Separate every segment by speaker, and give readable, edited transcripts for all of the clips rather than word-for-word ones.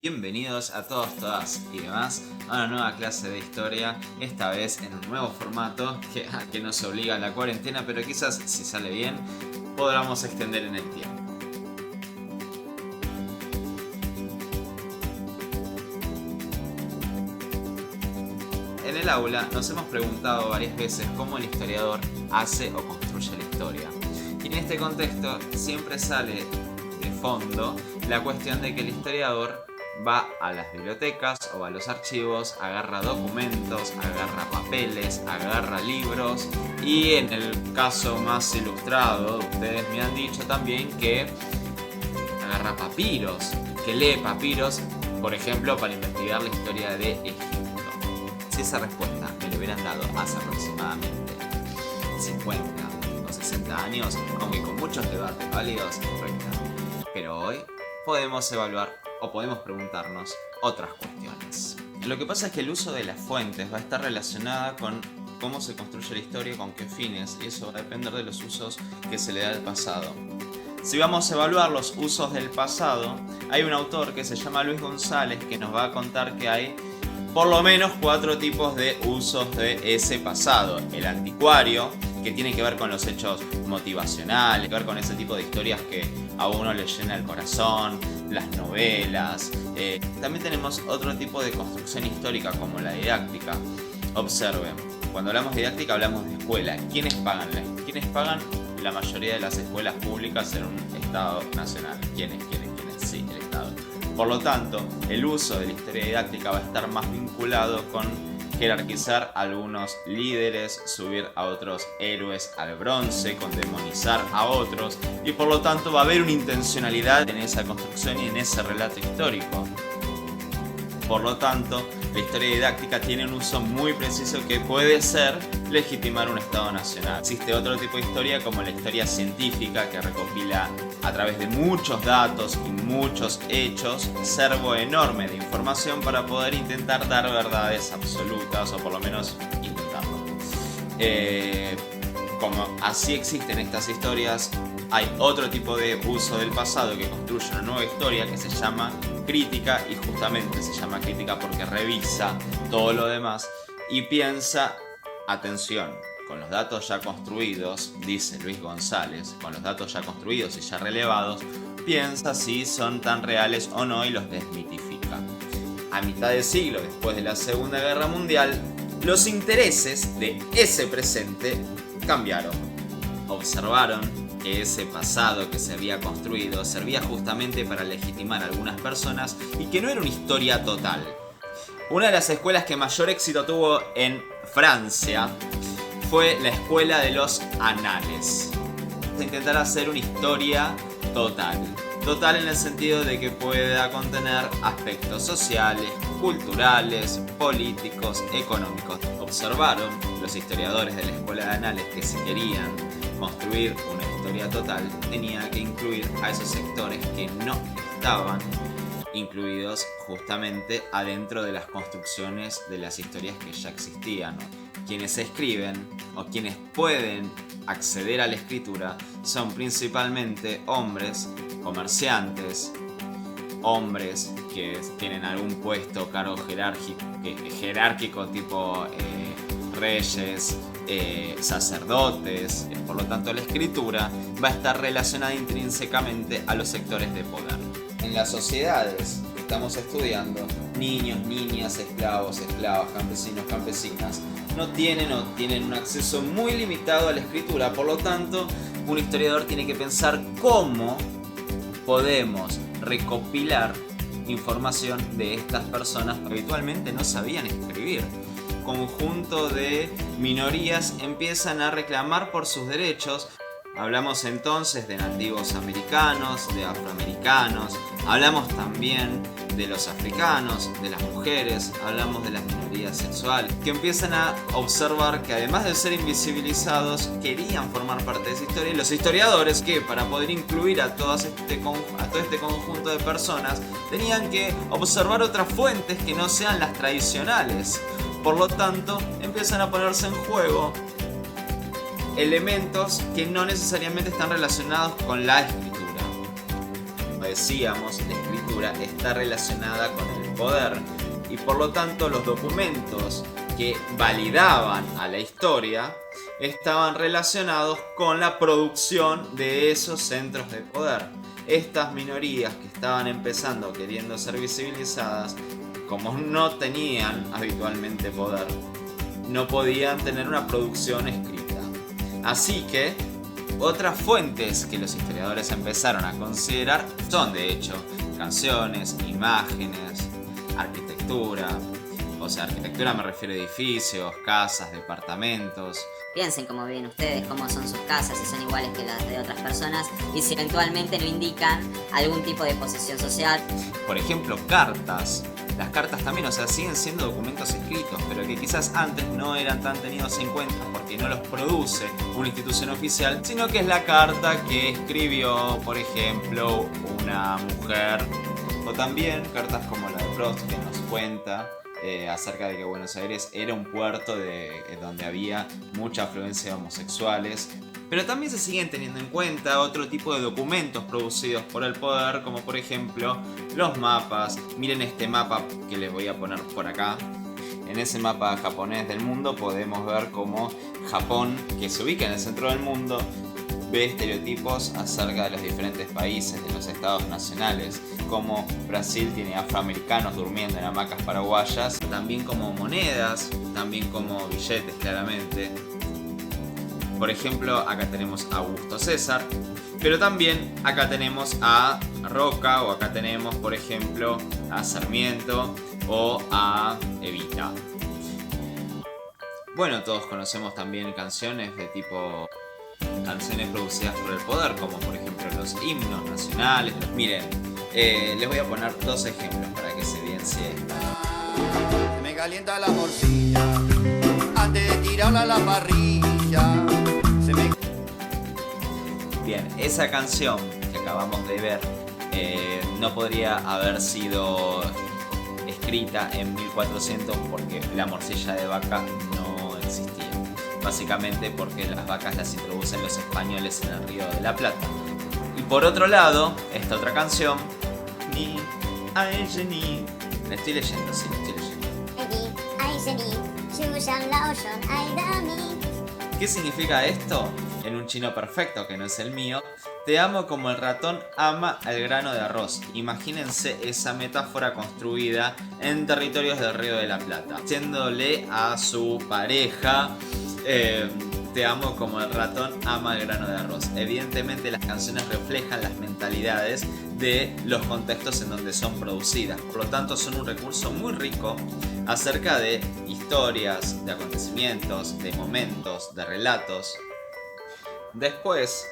Speaker 1: Bienvenidos a todos, todas y demás a una nueva clase de historia, esta vez en un nuevo formato que nos obliga a la cuarentena, pero quizás si sale bien podamos extender en el tiempo. En el aula nos hemos preguntado varias veces cómo el historiador hace o construye la historia. Y en este contexto siempre sale de fondo la cuestión de que el historiador va a las bibliotecas o a los archivos, agarra documentos, agarra papeles, agarra libros y en el caso más ilustrado, ustedes me han dicho también que agarra papiros, que lee papiros, por ejemplo, para investigar la historia de Egipto. Si esa respuesta me la hubieran dado hace aproximadamente 50 o 60 años, aunque con muchos debates válidos, pero hoy podemos evaluar o podemos preguntarnos otras cuestiones. Lo que pasa es que el uso de las fuentes va a estar relacionada con cómo se construye la historia y con qué fines, y eso va a depender de los usos que se le da al pasado. Si vamos a evaluar los usos del pasado, hay un autor que se llama Luis González que nos va a contar que hay por lo menos 4 tipos de usos de ese pasado. El anticuario, que tiene que ver con los hechos motivacionales, que ver con ese tipo de historias que a uno le llena el corazón, las novelas. También tenemos otro tipo de construcción histórica como la didáctica. Observen, cuando hablamos de didáctica hablamos de escuela. ¿Quiénes pagan? ¿Quiénes pagan la mayoría de las escuelas públicas en un Estado nacional? ¿Quiénes? Sí, el Estado. Por lo tanto, el uso de la historia didáctica va a estar más vinculado con jerarquizar a algunos líderes, subir a otros héroes al bronce, con demonizar a otros, y por lo tanto va a haber una intencionalidad en esa construcción y en ese relato histórico. Por lo tanto, la historia didáctica tiene un uso muy preciso que puede ser legitimar un Estado nacional. Existe otro tipo de historia como la historia científica que recopila a través de muchos datos y muchos hechos un acervo enorme de información para poder intentar dar verdades absolutas o por lo menos intentarlo. Como así existen estas historias, hay otro tipo de uso del pasado que construye una nueva historia que se llama crítica, y justamente se llama crítica porque revisa todo lo demás y piensa, atención, con los datos ya construidos, dice Luis González, con los datos ya construidos y ya relevados, piensa si son tan reales o no y los desmitifica. A mitad de siglo después de la Segunda Guerra Mundial, los intereses de ese presente cambiaron. Observaron que ese pasado que se había construido servía justamente para legitimar a algunas personas y que no era una historia total. Una de las escuelas que mayor éxito tuvo en Francia fue la escuela de los anales. Intentar hacer una historia total. Total en el sentido de que pueda contener aspectos sociales, culturales, políticos, económicos. Observaron los historiadores de la escuela de anales que si querían construir una historia total tenía que incluir a esos sectores que no estaban incluidos justamente adentro de las construcciones de las historias que ya existían. Quienes escriben o quienes pueden acceder a la escritura son principalmente hombres, comerciantes, hombres que tienen algún puesto o cargo jerárquico tipo reyes, sacerdotes. Por lo tanto, la escritura va a estar relacionada intrínsecamente a los sectores de poder. En las sociedades que estamos estudiando, niños, niñas, esclavos, esclavas, campesinos, campesinas, no tienen o tienen un acceso muy limitado a la escritura. Por lo tanto, un historiador tiene que pensar cómo podemos recopilar información de estas personas que habitualmente no sabían escribir. Conjunto de minorías empiezan a reclamar por sus derechos. Hablamos entonces de nativos americanos, de afroamericanos, hablamos también de los africanos, de las mujeres, hablamos de las minorías sexuales, que empiezan a observar que además de ser invisibilizados, querían formar parte de esa historia, y los historiadores que para poder incluir a todo este conjunto de personas tenían que observar otras fuentes que no sean las tradicionales. Por lo tanto, empiezan a ponerse en juego elementos que no necesariamente están relacionados con la escritura. decíamos, la escritura está relacionada con el poder y por lo tanto los documentos que validaban a la historia estaban relacionados con la producción de esos centros de poder. Estas minorías que estaban empezando queriendo ser visibilizadas, como no tenían habitualmente poder, no podían tener una producción escrita. Así que otras fuentes que los historiadores empezaron a considerar son, de hecho, canciones, imágenes, arquitectura. O sea, arquitectura me refiero a edificios, casas, departamentos.
Speaker 2: Piensen cómo viven ustedes, cómo son sus casas, si son iguales que las de otras personas y si eventualmente no indican algún tipo de posición social.
Speaker 1: Por ejemplo, cartas. Las cartas también, o sea, siguen siendo documentos escritos, pero que quizás antes no eran tan tenidos en cuenta porque no los produce una institución oficial, sino que es la carta que escribió, por ejemplo, una mujer. O también cartas como la de Proust, que nos cuenta acerca de que Buenos Aires era un puerto donde había mucha afluencia de homosexuales. Pero también se siguen teniendo en cuenta otro tipo de documentos producidos por el poder, como por ejemplo los mapas. Miren este mapa que les voy a poner por acá. En ese mapa japonés del mundo podemos ver cómo Japón, que se ubica en el centro del mundo, ve estereotipos acerca de los diferentes países, de los estados nacionales, como Brasil tiene afroamericanos durmiendo en hamacas paraguayas, también como monedas, también como billetes claramente. Por ejemplo, acá tenemos a Augusto César, pero también acá tenemos a Roca, o acá tenemos, por ejemplo, a Sarmiento o a Evita. Bueno, todos conocemos también canciones de tipo... canciones producidas por el poder, como por ejemplo los himnos nacionales. Miren, les voy a poner dos ejemplos para que se evidencie esto.
Speaker 3: Se me calienta la morcilla antes de tirarla a la parrilla.
Speaker 1: Bien, esa canción que acabamos de ver no podría haber sido escrita en 1400 porque la morcilla de vaca no existía. Básicamente porque las vacas las introducen los españoles en el Río de la Plata. Y por otro lado, esta otra canción, Ni Ai Jenny. La estoy leyendo, sí, la estoy leyendo. ¿Qué significa esto? En un chino perfecto, que no es el mío, te amo como el ratón ama al grano de arroz. Imagínense esa metáfora construida en territorios del Río de la Plata, diciéndole a su pareja, te amo como el ratón ama el grano de arroz. Evidentemente las canciones reflejan las mentalidades de los contextos en donde son producidas. Por lo tanto son un recurso muy rico acerca de historias, de acontecimientos, de momentos, de relatos. Después,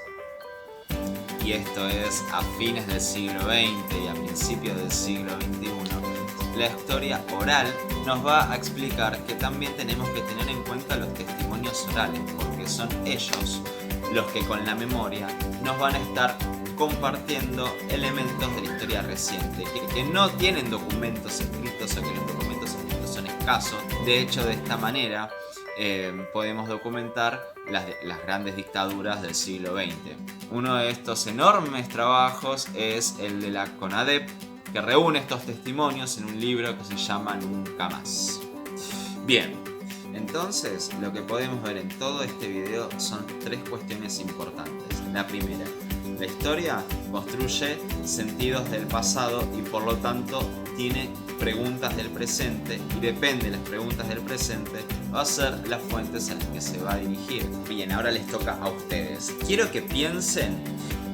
Speaker 1: y esto es a fines del siglo XX y a principios del siglo XXI, la historia oral nos va a explicar que también tenemos que tener en cuenta los testimonios orales, porque son ellos los que con la memoria nos van a estar compartiendo elementos de la historia reciente, que no tienen documentos escritos o que los documentos escritos son escasos. De hecho, de esta manera podemos documentar las grandes dictaduras del siglo XX. Uno de estos enormes trabajos es el de la CONADEP, que reúne estos testimonios en un libro que se llama Nunca Más. Bien, entonces lo que podemos ver en todo este video son tres cuestiones importantes. La primera, la historia construye sentidos del pasado y por lo tanto tiene preguntas del presente, y depende de las preguntas del presente va a ser las fuentes a las que se va a dirigir. Bien, ahora les toca a ustedes. Quiero que piensen,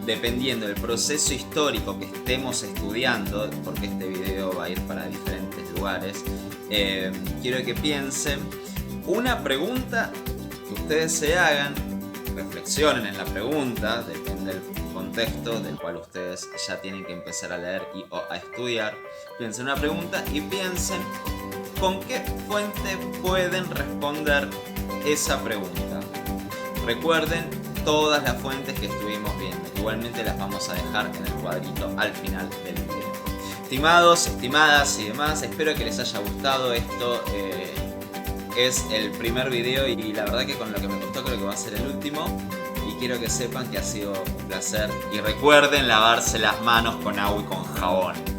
Speaker 1: dependiendo del proceso histórico que estemos estudiando, porque este video va a ir para diferentes lugares, quiero que piensen una pregunta que ustedes se hagan, reflexionen en la pregunta, depende del contexto del cual ustedes ya tienen que empezar a leer o a estudiar. Piensen una pregunta y piensen con qué fuente pueden responder esa pregunta. Recuerden todas las fuentes que estuvimos viendo, igualmente las vamos a dejar en el cuadrito al final del video. Estimados, estimadas y demás, espero que les haya gustado. Esto es el primer video y la verdad que con lo que me costó creo que va a ser el último, y quiero que sepan que ha sido un placer. Y recuerden lavarse las manos con agua y con jabón.